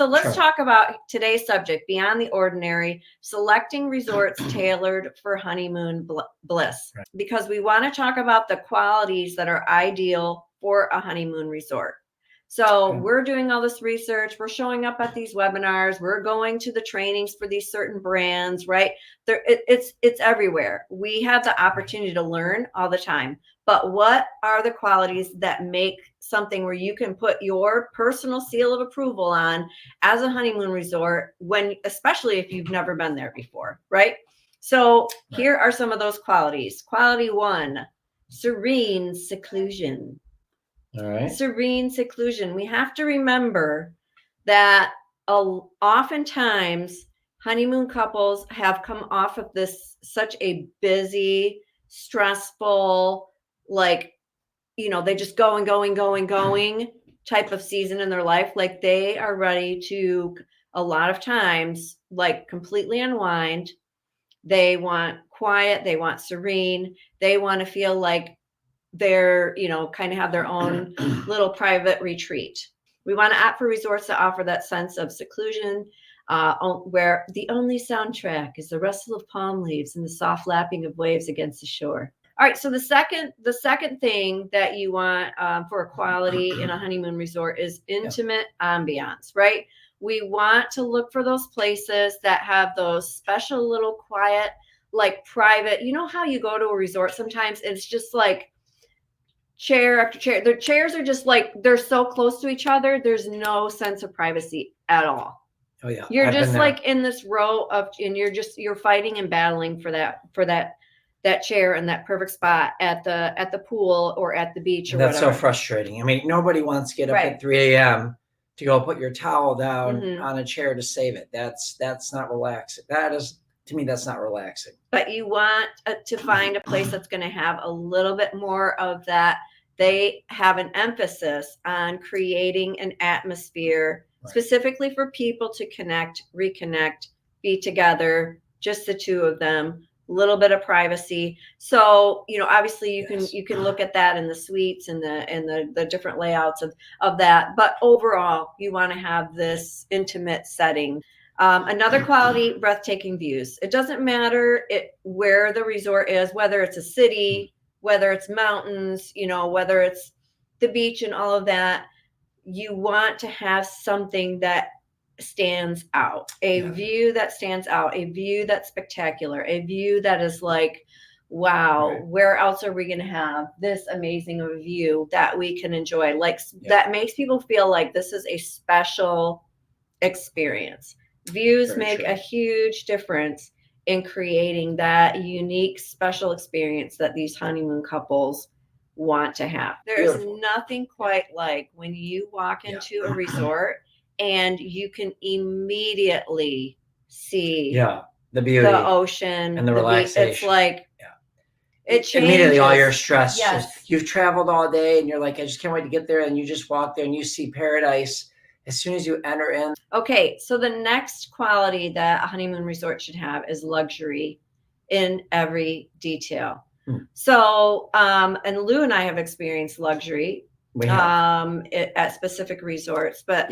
so let's Sure. talk about today's subject, beyond the ordinary, selecting resorts tailored for honeymoon bliss. Right. Because we want to talk about the qualities that are ideal for a honeymoon resort. So we're doing all this research. We're showing up at these webinars. We're going to the trainings for these certain brands, right? It's everywhere. We have the opportunity to learn all the time. But what are the qualities that make something where you can put your personal seal of approval on as a honeymoon resort, when, especially if you've never been there before, right? So here are some of those qualities. Quality 1, serene seclusion. All right. Serene seclusion. We have to remember that oftentimes honeymoon couples have come off of this such a busy, stressful, like, they just going type of season in their life. Like they are ready to, a lot of times, like completely unwind. They want quiet. They want serene. They want to feel like they're, kind of have their own little private retreat. We want to opt for resorts that offer that sense of seclusion, where the only soundtrack is the rustle of palm leaves and the soft lapping of waves against the shore. All right, so the second thing that you want for equality in a honeymoon resort is intimate ambiance, right? We want to look for those places that have those special little quiet, like private. You know how you go to a resort sometimes, it's just like chair after chair. The chairs are just like, they're so close to each other. There's no sense of privacy at all. Oh yeah. You're just like in this row of, and you're fighting and battling for that chair and that perfect spot at the pool or at the beach or that's whatever. So frustrating. I mean, nobody wants to get up at 3 a.m. to go put your towel down on a chair to save it. That's not relaxing. That is, to me, that's not relaxing. But you want to find a place that's going to have a little bit more of that. They have an emphasis on creating an atmosphere specifically for people to connect, reconnect, be together, just the two of them, a little bit of privacy. So, obviously you can look at that in the suites and the different layouts of that. But overall, you want to have this intimate setting. Another quality, breathtaking views. It doesn't matter where the resort is, whether it's a city, whether it's mountains, whether it's the beach and all of that. You want to have something that stands out, a view that stands out, a view that's spectacular, a view that is like, wow, where else are we going to have this amazing of a view that we can enjoy? That makes people feel like this is a special experience. Views make a huge difference in creating that unique, special experience that these honeymoon couples want to have. There's nothing quite like when you walk into a resort and you can immediately see the beauty, the ocean, and the relaxation. It's like it changes. Immediately all your stress. Yes. You've traveled all day and you're like, I just can't wait to get there. And you just walk there and you see paradise as soon as you enter in. Okay, so the next quality that a honeymoon resort should have is luxury in every detail. So, and Lou and I have experienced luxury at specific resorts, but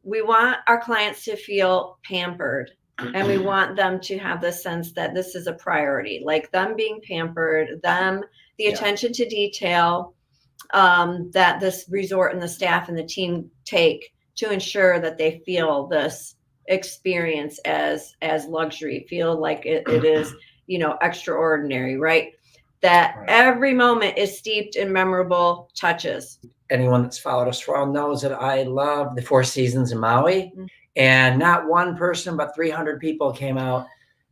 we want our clients to feel pampered, and we want them to have the sense that this is a priority, like them being pampered, the attention to detail that this resort and the staff and the team take to ensure that they feel this experience as luxury, feel like it is, extraordinary, right? That every moment is steeped in memorable touches. Anyone that's followed us for a while knows that I love the Four Seasons in Maui. And not one person, but 300 people came out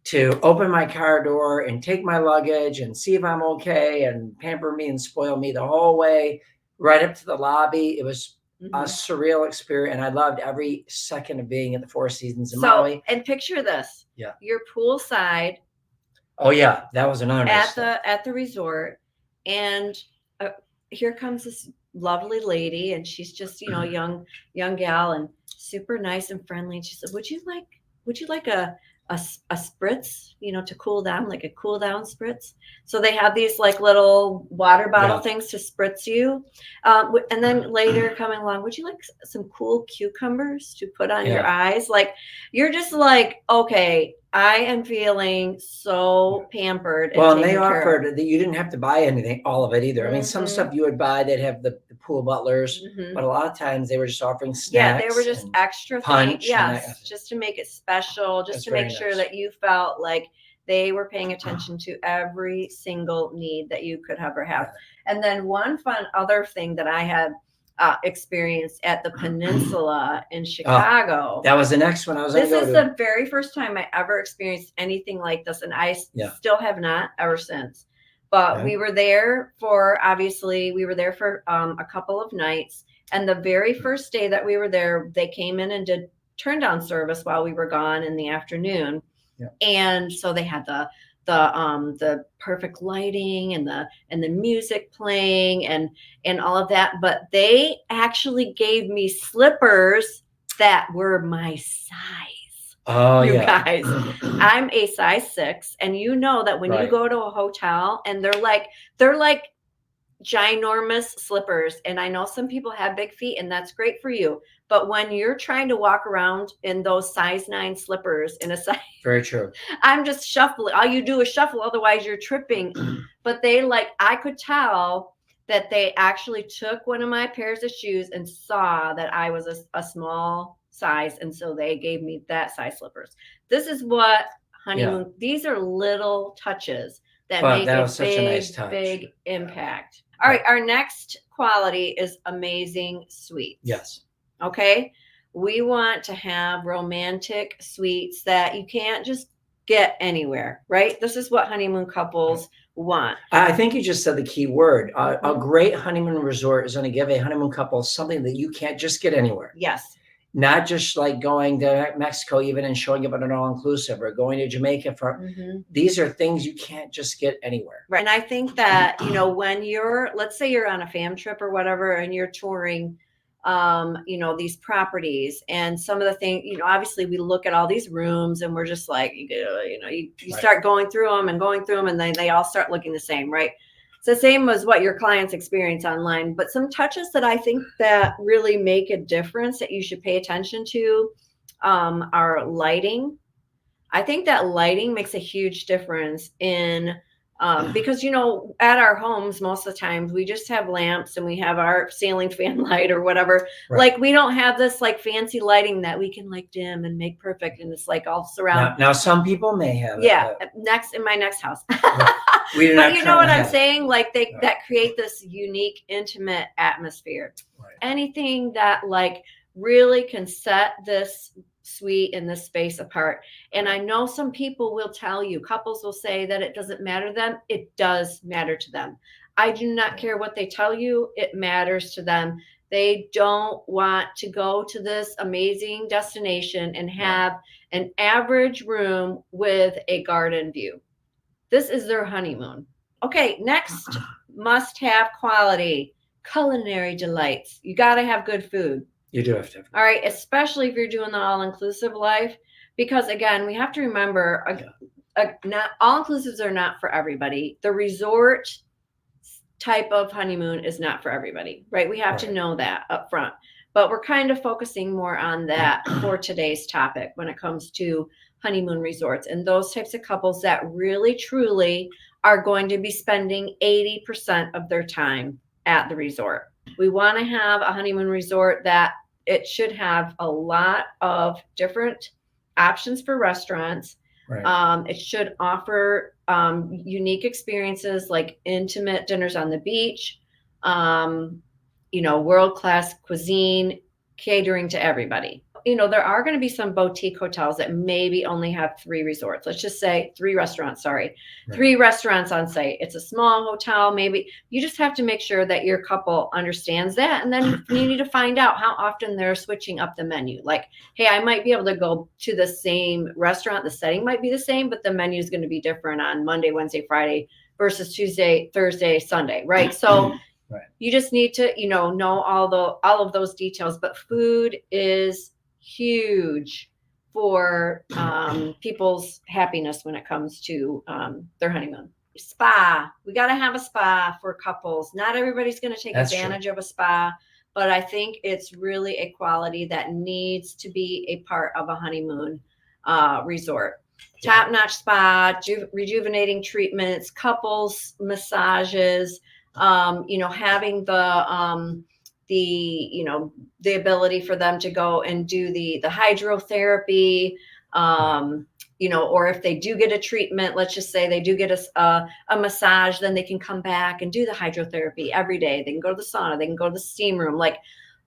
to open my car door and take my luggage and see if I'm okay and pamper me and spoil me the whole way right up to the lobby. It was a surreal experience, and I loved every second of being at the Four Seasons in Maui. And picture this. You're poolside. Oh yeah, that was another nice at the resort, and here comes this lovely lady, and she's just young gal and super nice and friendly. And she said, "Would you like a a spritz, you know, to cool down, like a cool down spritz. So they have these like little water bottle things to spritz you. And then later coming along, would you like some cool cucumbers to put on your eyes? Like, you're just like, okay, I am feeling so pampered. Well, and they offered that you didn't have to buy anything, all of it either. I mean, some Mhm. stuff you would buy, they'd have the pool butlers, Mhm. but a lot of times they were just offering snacks. Yeah, they were just and extra things. punch and Yes, just to make it special, just That's to very make sure nice. that you felt like they were paying attention to every single need that you could ever have. And then one fun other thing that I had experienced at the Peninsula in Chicago. That was the next one I was going to This go is to. the very first time I ever experienced anything like this, and I Yeah. still have not ever since. But Okay. we were there for, obviously, we were there for a couple of nights. And the very first day that we were there, they came in and did turn down service while we were gone in the afternoon. Yeah. And so they had the perfect lighting and the music playing and all of that. But they actually gave me slippers that were my size. Oh, You yeah. guys, I'm a size 6, and you know that when you Right. go to a hotel and they're like ginormous slippers, and I know some people have big feet and that's great for you, but when you're trying to walk around in those size 9 slippers in a size, Very true. I'm just shuffling. All you do is shuffle, otherwise you're tripping. But I could tell that they actually took one of my pairs of shoes and saw that I was a small size, and so they gave me that size slippers. This is what Honeymoon, these are little touches that make that a was such a nice touch. big impact. All right, our next quality is amazing sweets. Yes. Okay, we want to have romantic sweets that you can't just get anywhere, right? This is what honeymoon couples want. I think you just said the key word. A great honeymoon resort is going to give a honeymoon couple something that you can't just get anywhere. Yes. Not just like going to Mexico even and showing up at an all-inclusive, or going to Jamaica for these are things you can't just get anywhere. Right. And I think that, you know, when let's say you're on a fam trip or whatever, and you're touring, you know, these properties, and some of the things, you know, obviously we look at all these rooms and we're just like, you know, you start going through them, and then they all start looking the same, right? It's the same as what your clients experience online, but some touches that I think that really make a difference that you should pay attention to are lighting. I think that lighting makes a huge difference in because, you know, at our homes, most of the times we just have lamps and we have our ceiling fan light or whatever. Right. Like, we don't have this like fancy lighting that we can like dim and make perfect, and it's like all surround. Now some people may have it. Yeah, in my next house. We do not. But you know what I'm saying? Like that create this unique, intimate atmosphere. Right. Anything that like really can set this suite and this space apart. And I know some people will tell you, couples will say that it doesn't matter to them. It does matter to them. I do not care what they tell you. It matters to them. They don't want to go to this amazing destination and have an average room with a garden view. This is their honeymoon. Okay, next must-have quality, culinary delights. You got to have good food. You do have to. All right, especially if you're doing the all-inclusive life, because again, we have to remember, not all-inclusives are not for everybody. The resort type of honeymoon is not for everybody, right? We have to know that up front. But we're kind of focusing more on that for today's topic when it comes to honeymoon resorts and those types of couples that really, truly are going to be spending 80% of their time at the resort. We want to have a honeymoon resort that it should have a lot of different options for restaurants. Right. It should offer unique experiences like intimate dinners on the beach, you know, world-class cuisine, catering to everybody. You know, there are going to be some boutique hotels that maybe only have 3 resorts. Let's just say 3 restaurants, sorry. Right. 3 restaurants on site. It's a small hotel. Maybe you just have to make sure that your couple understands that. And then you need to find out how often they're switching up the menu. Like, hey, I might be able to go to the same restaurant. The setting might be the same, but the menu is going to be different on Monday, Wednesday, Friday versus Tuesday, Thursday, Sunday, right? So you just need to, you know all of those details. But food is huge for people's happiness when it comes to their honeymoon. Spa. We got to have a spa for couples. Not everybody's going to take advantage of a spa, but I think it's really a quality that needs to be a part of a honeymoon resort. Top-notch spa, rejuvenating treatments, couples massages, having the ability for them to go and do the hydrotherapy, or if they do get a treatment, let's just say they do get a massage, then they can come back and do the hydrotherapy every day. They can go to the sauna, they can go to the steam room, like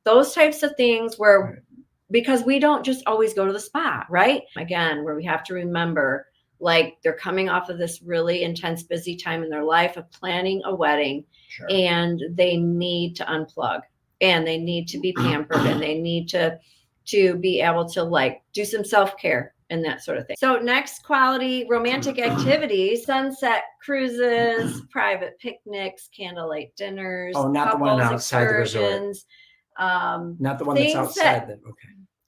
those types of things where, because we don't just always go to the spa, right? Again, where we have to remember, like they're coming off of this really intense, busy time in their life of planning a wedding, and they need to unplug, and they need to be pampered, and they need to be able to like do some self-care and that sort of thing. So next quality, romantic activities, sunset cruises, private picnics, candlelight dinners. Oh, not the one outside the resort. Not the one that's outside.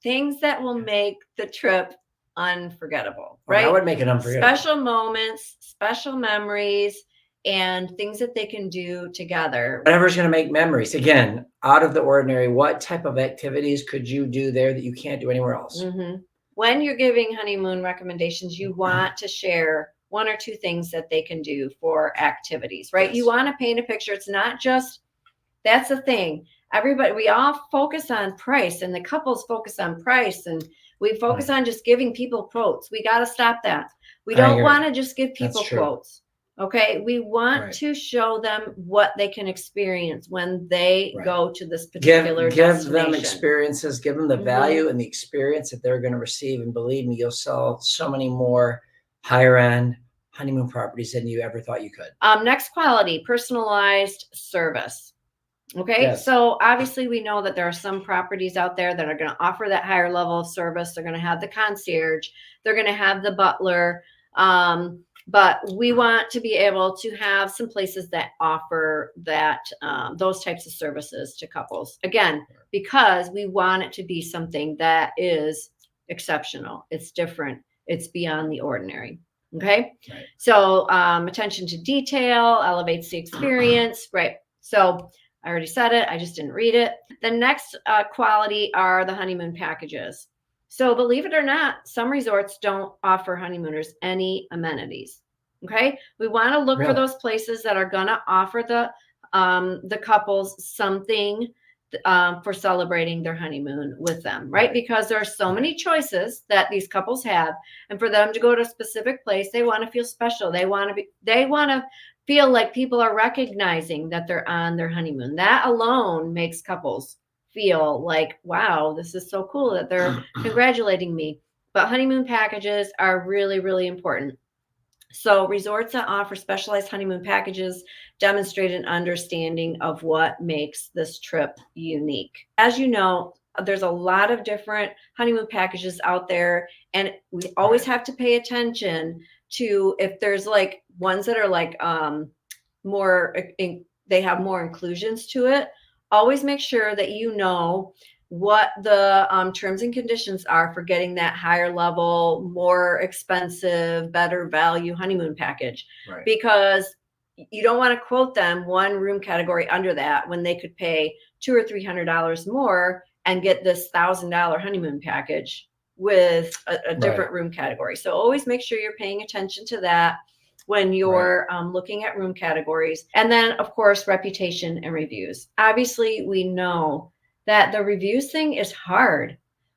Things that will make the trip unforgettable, right? That would make it unforgettable. Special moments, special memories, and things that they can do together. Whatever's going to make memories. Again, out of the ordinary, what type of activities could you do there that you can't do anywhere else? When you're giving honeymoon recommendations, you want to share one or two things that they can do for activities, right? You want to paint a picture. It's not just, that's the thing. Everybody, we all focus on price, and the couples focus on price, and we focus on just giving people quotes. We got to stop that. We don't want to just give people quotes. Okay. We want to show them what they can experience when they go to this particular destination. Give them experiences, give them the value and the experience that they're going to receive. And believe me, you'll sell so many more higher end honeymoon properties than you ever thought you could. Next quality, personalized service. Okay. So obviously we know that there are some properties out there that are going to offer that higher level of service. They're going to have the concierge, they're going to have the butler. But we want to be able to have some places that offer that, those types of services to couples. Again, because we want it to be something that is exceptional. It's different. It's beyond the ordinary. Okay. So, attention to detail elevates the experience. So I already said it. I just didn't read it. The next quality are the honeymoon packages. So believe it or not, some resorts don't offer honeymooners any amenities. Okay. We want to look for those places that are going to offer the couples something for celebrating their honeymoon with them, right? Because there are so many choices that these couples have, and for them to go to a specific place, they want to feel special. They want to feel like people are recognizing that they're on their honeymoon. That alone makes couples feel like, wow, this is so cool that they're congratulating me. But honeymoon packages are really, really important. So resorts that offer specialized honeymoon packages demonstrate an understanding of what makes this trip unique. As you know, there's a lot of different honeymoon packages out there, and we always have to pay attention to if there's like ones that are like they have more inclusions to it. Always make sure that you know what the terms and conditions are for getting that higher level, more expensive, better value honeymoon package. Because you don't want to quote them one room category under that when they could pay $200 or $300 more and get this $1,000 honeymoon package with a different room category. So always make sure you're paying attention to that when you're looking at room categories. And then, of course, reputation and reviews. Obviously, we know that the reviews thing is hard.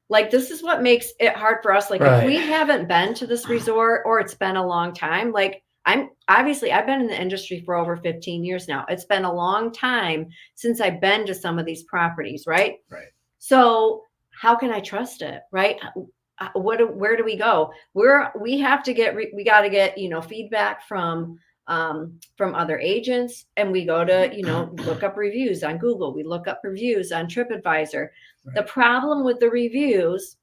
Like, this is what makes it hard for us. Like, if we haven't been to this resort or it's been a long time, like I've been in the industry for over 15 years now. It's been a long time since I've been to some of these properties, right? So how can I trust it, right? Where do we go? We got to get, feedback from other agents, and we go to, look up reviews on Google. We look up reviews on TripAdvisor. The problem with the reviews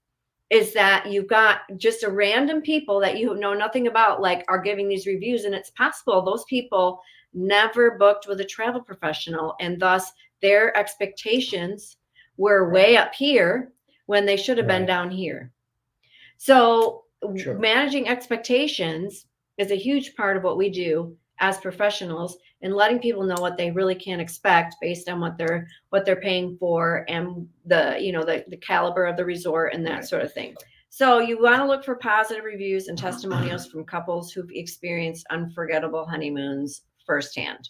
is that you've got just a random people that you know nothing about, like, are giving these reviews, and it's possible those people never booked with a travel professional, and thus their expectations were way up here when they should have been down here. So Sure. managing expectations is a huge part of what we do as professionals, and letting people know what they really can expect based on what they're paying for, and the caliber of the resort and that Right. sort of thing. So you want to look for positive reviews and testimonials from couples who've experienced unforgettable honeymoons firsthand.